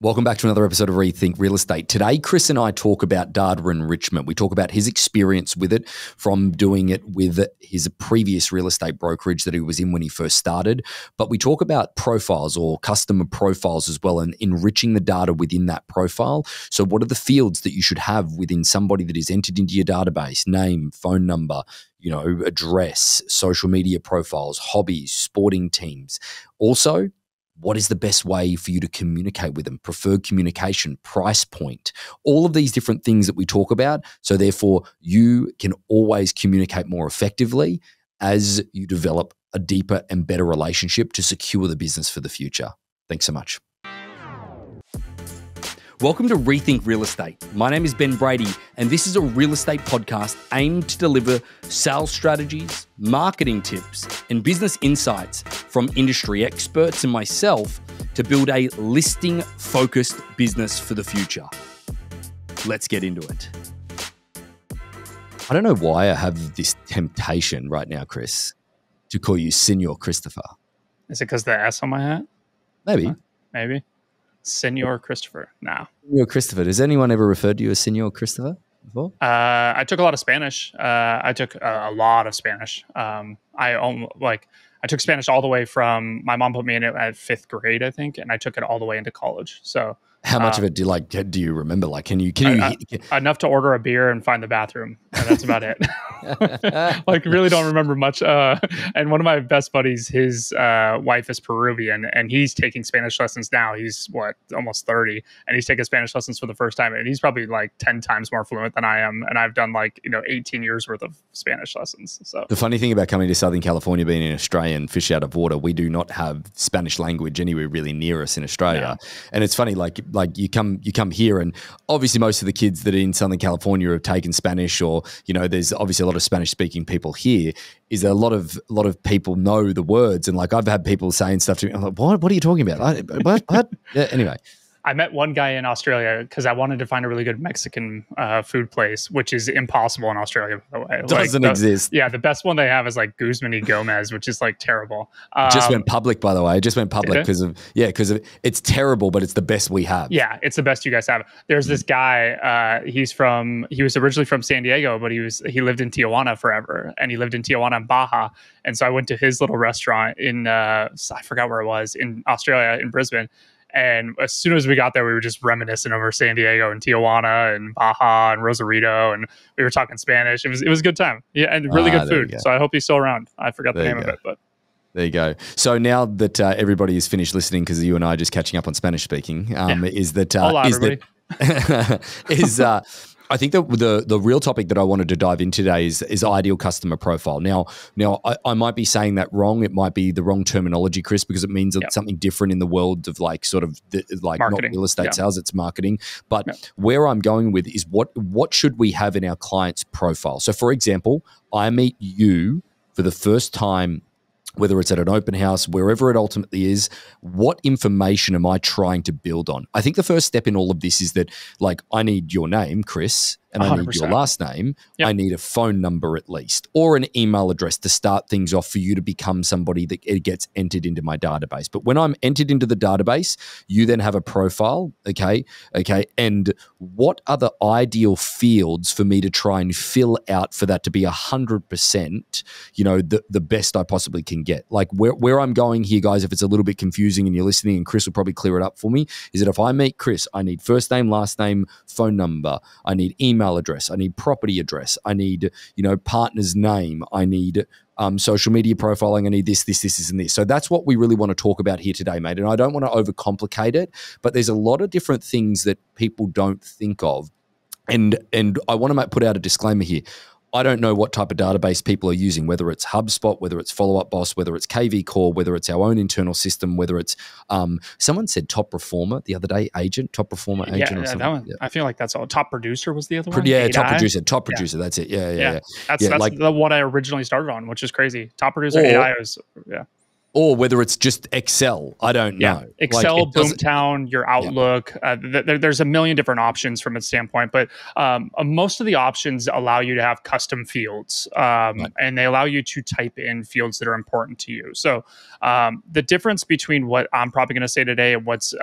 Welcome back to another episode of Rethink Real Estate. Today, Chris and I talk about data enrichment. We talk about his experience with it from doing it with his previous real estate brokerage that he was in when he first started. But we talk about profiles or customer profiles as well and enriching the data within that profile. So what are the fields that you should have within somebody that is entered into your database? Name, phone number, address, social media profiles, hobbies, sporting teams. Also, what is the best way for you to communicate with them? Preferred communication, price point, all of these different things that we talk about. So therefore, you can always communicate more effectively as you develop a deeper and better relationship to secure the business for the future. Thanks so much. Welcome to Rethink Real Estate. My name is Ben Brady, and this is a real estate podcast aimed to deliver sales strategies, marketing tips, and business insights from industry experts and myself to build a listing-focused business for the future. Let's get into it. I don't know why I have this temptation right now, Chris, to call you Senor Christopher. Is it because the S on my hat? Maybe. Maybe. Senor Christopher. No. Senor Christopher. Has anyone ever referred to you as Senor Christopher before? I took a lot of Spanish. I took a lot of Spanish. I took Spanish all the way from, my mom put me in it at 5th grade, I think, and I took it all the way into college. So how much of it do you remember? Like, can you enough to order a beer and find the bathroom, and that's about it. Like, really don't remember much. And one of my best buddies, his wife is Peruvian, and he's taking Spanish lessons now. He's almost 30, and he's taking Spanish lessons for the first time, and he's probably like 10 times more fluent than I am. And I've done 18 years worth of Spanish lessons. So the funny thing about coming to Southern California, being an Australian fish out of water, we do not have Spanish language anywhere really near us in Australia. Yeah. And it's funny, like you come here, and obviously most of the kids that are in Southern California have taken Spanish, or there's obviously a lot of Spanish speaking people here. Is a lot of people know the words, and like I've had people saying stuff to me. I'm like, what are you talking about? What? Yeah, anyway. I met one guy in Australia because I wanted to find a really good Mexican food place, which is impossible in Australia, by the way. Doesn't exist. Yeah, the best one they have is like Guzman y Gomez, which is like terrible. Just went public, by the way. Just went public because of it's terrible, but it's the best we have. Yeah, it's the best you guys have. There's this guy. He was originally from San Diego, but he lived in Tijuana forever, and he lived in Tijuana and Baja. And so I went to his little restaurant in I forgot where it was, in Australia, in Brisbane. And as soon as we got there, we were just reminiscing over San Diego and Tijuana and Baja and Rosarito, and we were talking Spanish. It was a good time. Yeah, and really good food. So I hope he's still around. I forgot the name of it, but there you go. So now that everybody has finished listening, because you and I are just catching up on Spanish speaking, I think that the real topic that I wanted to dive into today is ideal customer profile. Now I might be saying that wrong. It might be the wrong terminology, Chris, because it means something different in the world of marketing. Not real estate sales, it's marketing. But where I'm going with is what should we have in our client's profile? So for example, I meet you for the first time, whether it's at an open house, wherever it ultimately is, what information am I trying to build on? I think the first step in all of this is that, like, I need your name, Chris, and 100%. I need your last name. Yep. I need a phone number at least, or an email address to start things off for you to become somebody that it gets entered into my database. But when I'm entered into the database, you then have a profile, okay? And what are the ideal fields for me to try and fill out for that to be 100%, the best I possibly can get? Like where I'm going here, guys, if it's a little bit confusing and you're listening, and Chris will probably clear it up for me, is that if I meet Chris, I need first name, last name, phone number, I need email address, I need property address, I need, partner's name, I need social media profiling, I need this, and this. So that's what we really want to talk about here today, mate. And I don't want to overcomplicate it, but there's a lot of different things that people don't think of. And I want to put out a disclaimer here. I don't know what type of database people are using, whether it's HubSpot, whether it's Follow Up Boss, whether it's KV Core, whether it's our own internal system, whether it's someone said Top Performer the other day, Top Performer Agent or something. That one, I feel like that's all. Top Producer was the other one? Yeah, Top Producer, that's it. Yeah. That's the one I originally started on, which is crazy. Top Producer, AI was, or whether it's just Excel. I don't know. Excel, like Boomtown, your Outlook. There's a million different options from its standpoint, but most of the options allow you to have custom fields, and they allow you to type in fields that are important to you. So the difference between what I'm probably going to say today and what's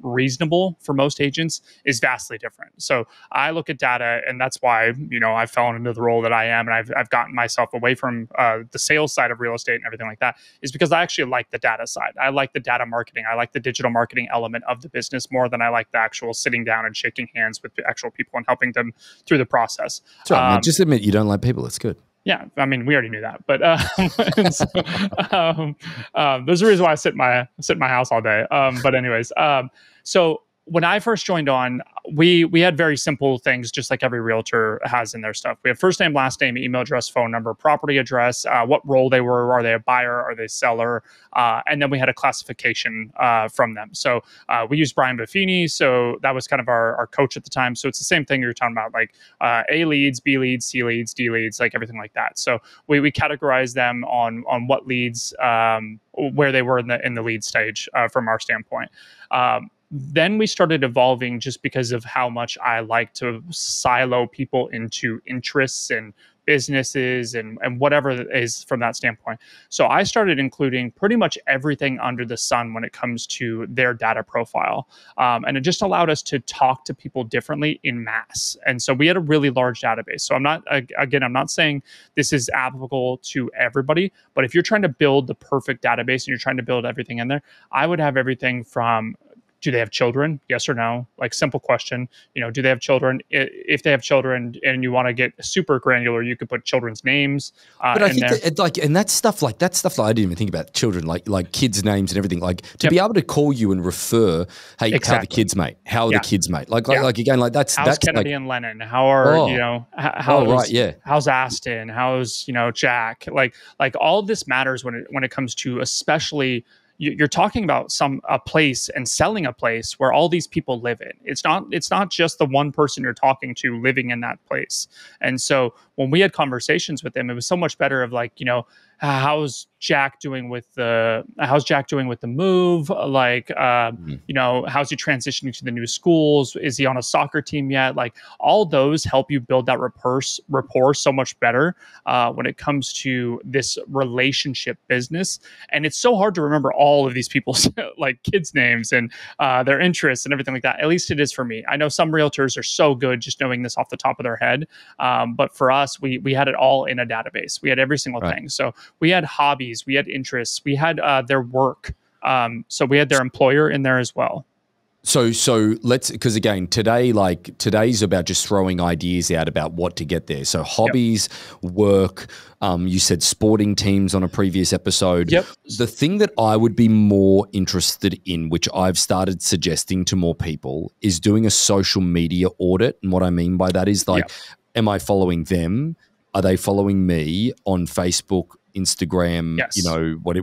reasonable for most agents is vastly different. So I look at data, and that's why I've fallen into the role that I am, and I've gotten myself away from the sales side of real estate and everything like that, is because I actually like the data side. I like the data marketing. I like the digital marketing element of the business more than I like the actual sitting down and shaking hands with the actual people and helping them through the process. That's right, man. Just admit you don't like people. It's good. Yeah, I mean, we already knew that, but there's a reason why I sit in my house all day. But anyways, so when I first joined on, we had very simple things, just like every realtor has in their stuff. We have first name, last name, email address, phone number, property address, what role they were. Are they a buyer? Are they a seller? And then we had a classification from them. So we used Brian Buffini. So that was kind of our coach at the time. So it's the same thing you're talking about, like A leads, B leads, C leads, D leads, like everything like that. So we categorize them on what leads, where they were in the lead stage from our standpoint. Then we started evolving just because of how much I like to silo people into interests and businesses and whatever it is from that standpoint. So I started including pretty much everything under the sun when it comes to their data profile. And it just allowed us to talk to people differently in mass. And so we had a really large database. So I'm not saying this is applicable to everybody, but if you're trying to build the perfect database and you're trying to build everything in there, I would have everything from, do they have children? Yes or no? Like, simple question. Do they have children? If they have children and you want to get super granular, you could put children's names. But I think that stuff that I didn't even think about, children, like kids' names and everything. Like, to be able to call you and refer, hey, how are the kids, mate? How are the kids, mate? Like again, like how's Kennedy and Lennon? How are how's Aston? How's Jack? Like all of this matters when it comes to, especially, you're talking about a place and selling a place where all these people live in. It's not just the one person you're talking to living in that place. And so when we had conversations with them, it was so much better of like, how's Jack doing with the move? Like, how's he transitioning to the new schools? Is he on a soccer team yet? Like, all those help you build that rapport so much better when it comes to this relationship business. And it's so hard to remember all of these people's like kids' names and their interests and everything like that. At least it is for me. I know some realtors are so good just knowing this off the top of their head. But for us, we had it all in a database. We had every single thing. So we had hobbies, we had interests, we had their work. So we had their employer in there as well. So let's, because again, today's about just throwing ideas out about what to get there. So hobbies, work, you said sporting teams on a previous episode. Yep. The thing that I would be more interested in, which I've started suggesting to more people, is doing a social media audit. And what I mean by that is am I following them? Are they following me on Facebook, Instagram,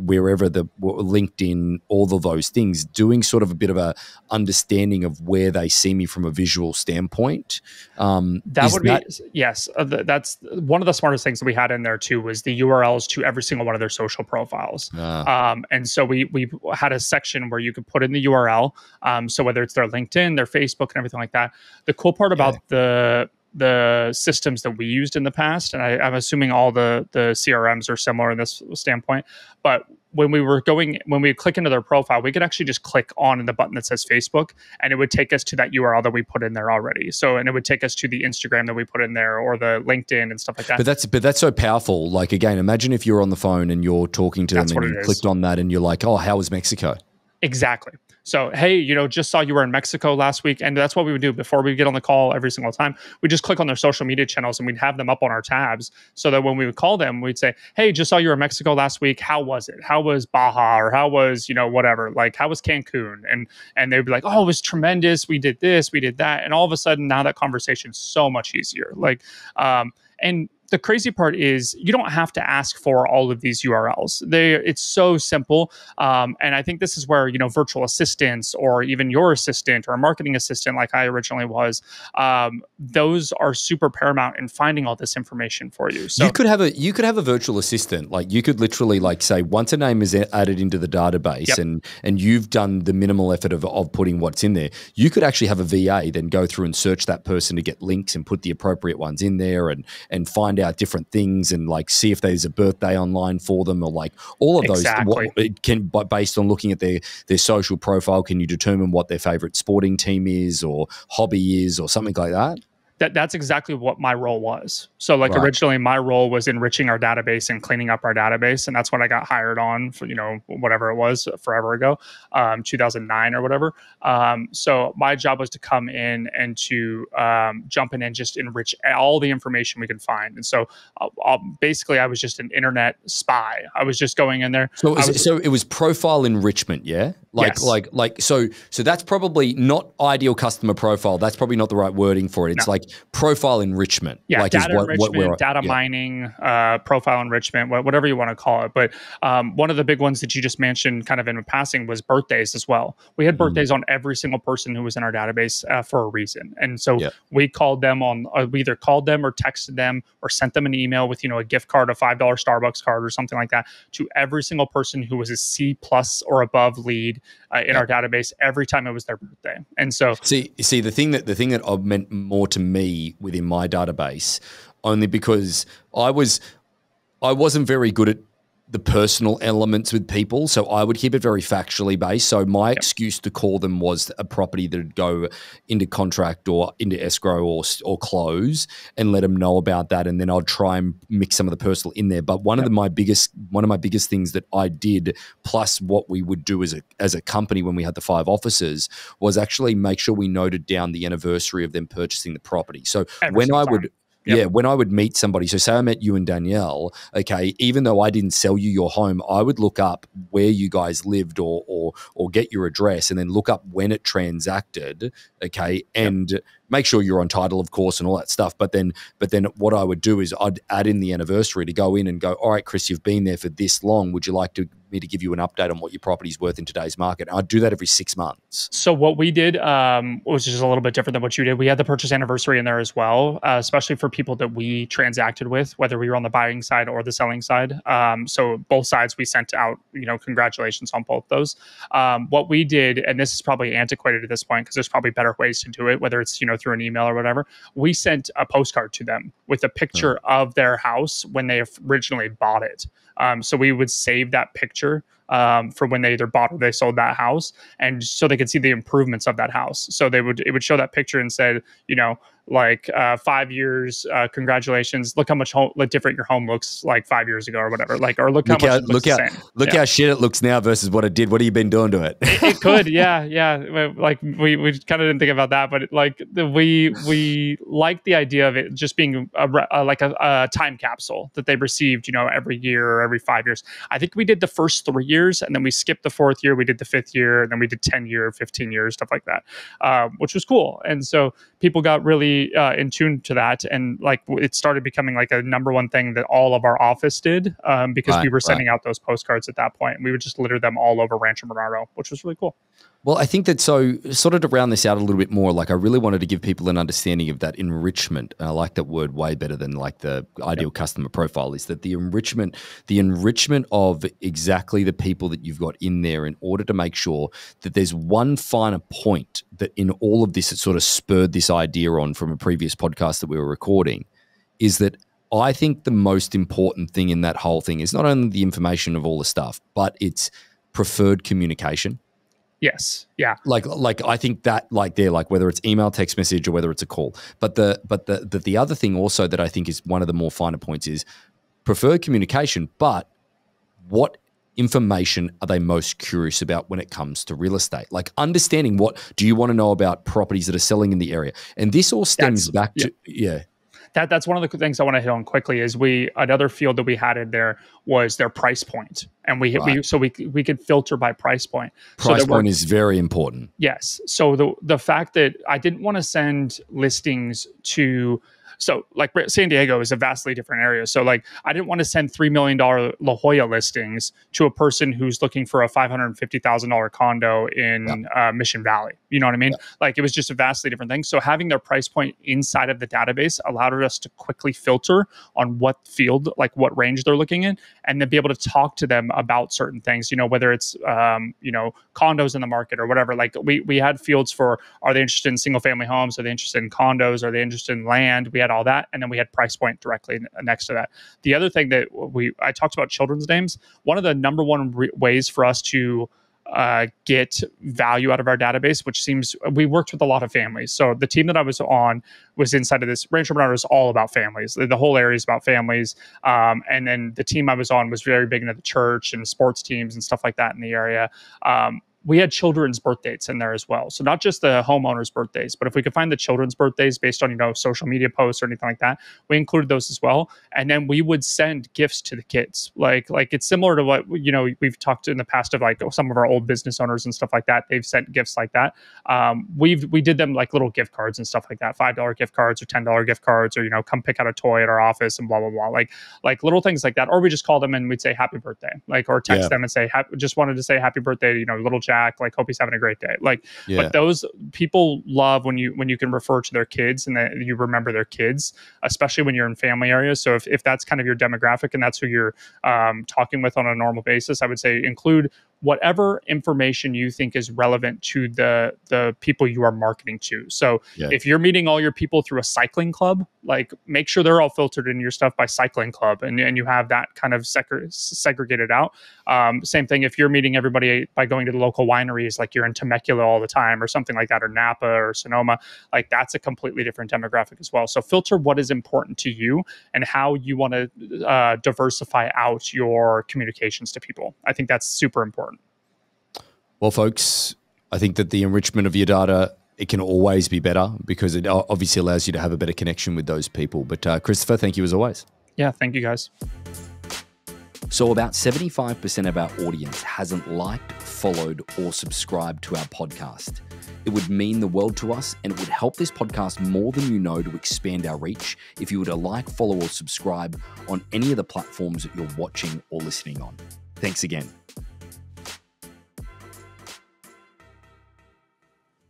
wherever, the LinkedIn, all of those things, doing sort of a bit of a understanding of where they see me from a visual standpoint. That's one of the smartest things that we had in there too, was the URLs to every single one of their social profiles. And so we had a section where you could put in the URL. So whether it's their LinkedIn, their Facebook, and everything like that. The cool part about the systems that we used in the past, and I'm assuming all the CRMs are similar in this standpoint, but when we click into their profile, we could actually just click on the button that says Facebook, and it would take us to that URL that we put in there already. So, and it would take us to the Instagram that we put in there, or the LinkedIn and stuff like that. But that's so powerful. Like, again, imagine if you're on the phone and you're talking to them and you clicked on that and you're like, oh, how was Mexico? Exactly. So, hey, just saw you were in Mexico last week. And that's what we would do before we get on the call every single time. We just click on their social media channels and we'd have them up on our tabs, so that when we would call them, we'd say, hey, just saw you were in Mexico last week. How was it? How was Baja? Or how was, whatever, like, how was Cancun? And they'd be like, oh, it was tremendous. We did this, we did that. And all of a sudden now that conversation's so much easier. Like, and the crazy part is you don't have to ask for all of these URLs. It's so simple. And I think this is where, virtual assistants or even your assistant or a marketing assistant, like I originally was, those are super paramount in finding all this information for you. So you could have a virtual assistant. Like, you could literally say, once a name is added into the database, and you've done the minimal effort of putting what's in there, you could actually have a VA then go through and search that person to get links and put the appropriate ones in there, and find out different things, and see if there's a birthday online for them, or all of those. Exactly. It can, based on looking at their social profile, can you determine what their favorite sporting team is or hobby is or something like that? That's exactly what my role was. So originally my role was enriching our database and cleaning up our database. And that's what I got hired on for, whatever it was forever ago, 2009 or whatever. So my job was to come in and to jump in and just enrich all the information we could find. And so basically I was just an internet spy. I was just going in there. So it was profile enrichment. Yeah. Yes. So that's probably not ideal customer profile. That's probably not the right wording for it. It's profile enrichment. Yeah, data enrichment, data mining, profile enrichment, whatever you want to call it. But one of the big ones that you just mentioned kind of in passing was birthdays as well. We had birthdays on every single person who was in our database for a reason. And so we called them we either called them or texted them or sent them an email with, a gift card, a $5 Starbucks card or something like that, to every single person who was a C+ or above lead in our database every time it was their birthday. And so see the thing that meant more to me within my database, only because I wasn't very good at the personal elements with people, so I would keep it very factually based. So my excuse to call them was a property that would go into contract or into escrow or close, and let them know about that, and then I'd try and mix some of the personal in there. But one of my biggest things that I did, plus what we would do as a company when we had the 5 offices, was actually make sure we noted down the anniversary of them purchasing the property. So when I would meet somebody, so say I met you and Danielle, okay, even though I didn't sell you your home, I would look up where you guys lived or get your address, and then look up when it transacted, okay, and make sure you're on title, of course, and all that stuff. But then what I would do is I'd add in the anniversary to go in and go, all right, Chris, you've been there for this long. Would you like me to give you an update on what your property's worth in today's market? And I'd do that every 6 months. So what we did, was just a little bit different than what you did. We had the purchase anniversary in there as well, especially for people that we transacted with, whether we were on the buying side or the selling side. So both sides, we sent out, congratulations on both those. What we did, and this is probably antiquated at this point because there's probably better ways to do it, whether it's, through an email or whatever, we sent a postcard to them with a picture of their house when they originally bought it. So we would save that picture for when they either bought or they sold that house, and so they could see the improvements of that house. So it would show that picture and said, 5 years, congratulations. Look how much different your home looks like 5 years ago or whatever. Or look how much it looks the same. Look how shit it looks now versus what it did. What have you been doing to it? It could, yeah. We kind of didn't think about that, but we like the idea of it just being a time capsule that they received, every year or every 5 years. I think we did the first 3 years, and then we skipped the 4th year. We did the 5th year, and then we did 10 year, 15 years, stuff like that, which was cool. And so people got really in tune to that, and it started becoming like a number one thing that all of our office did, because we were sending out those postcards at that point, and we would just litter them all over Rancho Bernardo, which was really cool. Well, I think that, so sort of to round this out a little bit more, I really wanted to give people an understanding of that enrichment. And I like that word way better than the ideal customer profile, is that the enrichment of exactly the people that you've got in there, in order to make sure that there's one finer point that in all of this, it sort of spurred this idea on from a previous podcast that we were recording, is that I think the most important thing in that whole thing is not only the information of all the stuff, but it's preferred communication. Yes. Yeah. I think that whether it's email, text message, or whether it's a call, but the other thing also that I think is one of the more finer points is preferred communication. But what information are they most curious about when it comes to real estate? Understanding, what do you want to know about properties that are selling in the area? And this all stems back to That's one of the things I want to hit on quickly. Is another field that we had in there was their price point, and we could filter by price point. Price point is very important. Yes. So the fact that I didn't want to send listings to So like San Diego is a vastly different area. So like I didn't want to send $3 million La Jolla listings to a person who's looking for a $550,000 condo in Mission Valley. You know what I mean? Like it was just a vastly different thing. So having their price point inside of the database allowed us to quickly filter on what field, like what range they're looking in, and then be able to talk to them about certain things, you know, whether it's, you know, condos in the market or whatever. Like we had fields for, are they interested in single family homes? Are they interested in condos? Are they interested in land? We had all that. And then we had price point directly next to that. The other thing that I talked about children's names. One of the number one ways for us to get value out of our database, which seems, we worked with a lot of families. So the team that I was on was inside of this. Rancho Bernardo is all about families. The whole area is about families. And then the team I was on was very big into the church and sports teams and stuff like that in the area. We had children's birth dates in there as well. So not just the homeowners' birthdays, but if we could find the children's birthdays based on, you know, social media posts or anything like that, we included those as well. And then we would send gifts to the kids. Like it's similar to what, you know, we've talked in the past of like some of our old business owners and stuff like that. They've sent gifts like that. We did them like little gift cards and stuff like that, $5 gift cards or $10 gift cards, or, you know, come pick out a toy at our office and blah, blah, blah. Like little things like that. Or we just call them and we'd say happy birthday, like, or text them and say, just wanted to say happy birthday, you know, little Jack, like, hope he's having a great day. Like, but those people love when you can refer to their kids and that you remember their kids, especially when you're in family areas. So if that's kind of your demographic and that's who you're talking with on a normal basis, I would say include whatever information you think is relevant to the people you are marketing to. So if you're meeting all your people through a cycling club, like make sure they're all filtered in your stuff by cycling club and you have that kind of segregated out. Same thing if you're meeting everybody by going to the local wineries, like you're in Temecula all the time or something like that, or Napa or Sonoma, like that's a completely different demographic as well. So filter what is important to you and how you want to diversify out your communications to people. I think that's super important. Well, folks, I think that the enrichment of your data, it can always be better because it obviously allows you to have a better connection with those people. But Christopher, thank you as always. Yeah, thank you guys. So about 75% of our audience hasn't liked, followed, or subscribed to our podcast. It would mean the world to us, and it would help this podcast more than you know to expand our reach if you were to like, follow, or subscribe on any of the platforms that you're watching or listening on. Thanks again.